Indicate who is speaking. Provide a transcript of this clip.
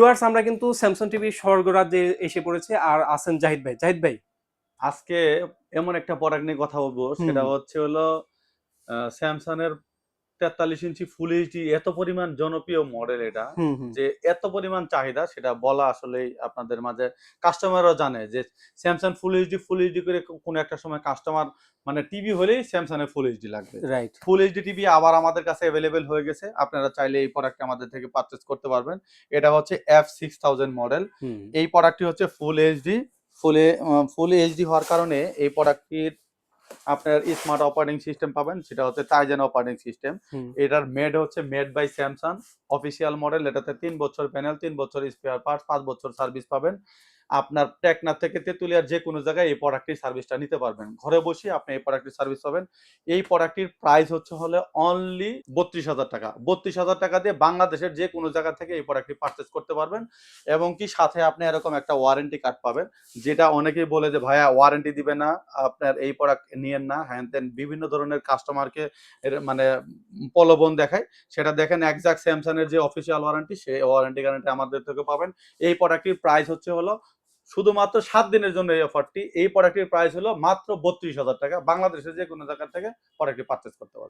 Speaker 1: Viewers আমরা কিন্তু Samsung TV স্বর্গরাজ্যে এসে পড়েছে আর আছেন জাহিদ ভাই। জাহিদ ভাই।
Speaker 2: আজকে এমন একটা প্রোডাক্ট নিয়ে কথা বলবো,
Speaker 1: হুম,
Speaker 2: সেটা
Speaker 1: হুম,
Speaker 2: হচ্ছে হলো স্যামসাং এর 43 ইঞ্চি ফুল এইচডি। এত পরিমাণ জনপ্রিয় মডেল এটা,
Speaker 1: হুম, হুম।
Speaker 2: যে এত পরিমাণ চাহিদা সেটা বলা আসলেই আপনাদের মাঝে। কাস্টমাররা জানে যে স্যামসাং ফুল এইচডি করে কোনো একটা সময় কাস্টমার মানে টিভি হলেই স্যামসাং এর ফুল এইচডি লাগবে।
Speaker 1: রাইট।
Speaker 2: ফুল এইচডি টিভি আবার আমাদের কাছে অ্যাভেলেবেল হয়ে গেছে, আপনারা চাইলে এই প্রোডাক্টটা আমাদের থেকে পারচেজ করতে পারবেন। এটা হচ্ছে F6000 মডেল।
Speaker 1: হুম,
Speaker 2: এই প্রোডাক্টটি হচ্ছে ফুল এইচডি। ফুল এইচডি হওয়ার কারণে এই প্রোডাক্টটির আপনার স্মার্ট অপারেটিং সিস্টেম পাবেন, সেটা হচ্ছে টাইজেন অপারেটিং সিস্টেম।
Speaker 1: হুম।
Speaker 2: এটার made by Samsung, official model. এটাতে 3 বছর প্যানেল, 3 বছর স্পেয়ার পার্টস, 5 বছর সার্ভিস পাবেন। আপনার টেকনাফ থেকে তেতুলিয়ার যে কোনো জায়গায় এই প্রোডাক্টটির সার্ভিসটা নিতে পারবেন। ঘরে বসে আপনি এই প্রোডাক্টটির সার্ভিস পাবেন। এই প্রোডাক্টটির প্রাইস হচ্ছে হলে অনলি 32,000 টাকা। 32,000 টাকা দিয়ে বাংলাদেশের যে কোনো জায়গা থেকে এই প্রোডাক্টটি পারচেজ করতে পারবেন, এবং কি সাথে আপনি এরকম একটা ওয়ারেন্টি কার্ড পাবেন। যেটা অনেকেই বলে যে ভাইয়া ওয়ারেন্টি দিবে না, আপনার এই প্রোডাক্ট নিয়েন না, হ্যান তেন বিভিন্ন ধরনের কাস্টমারকে মানে প্রলোভন দেখায়। সেটা দেখেন এক্সাক্ট স্যামসাং এর যে অফিসিয়াল ওয়ারেন্টি, সেই ওয়ারেন্টি গ্যারান্টি আমাদের থেকে পাবেন। এই প্রোডাক্টটির প্রাইস হচ্ছে হলো শুধুমাত্র 7 দিনের জন্য এই অফারটি। এই প্রোডাক্টটির প্রাইস হলো মাত্র 32,000 টাকা। বাংলাদেশের যে কোনো জায়গা থেকে প্রোডাক্টটি পারচেজ করতে পারবেন।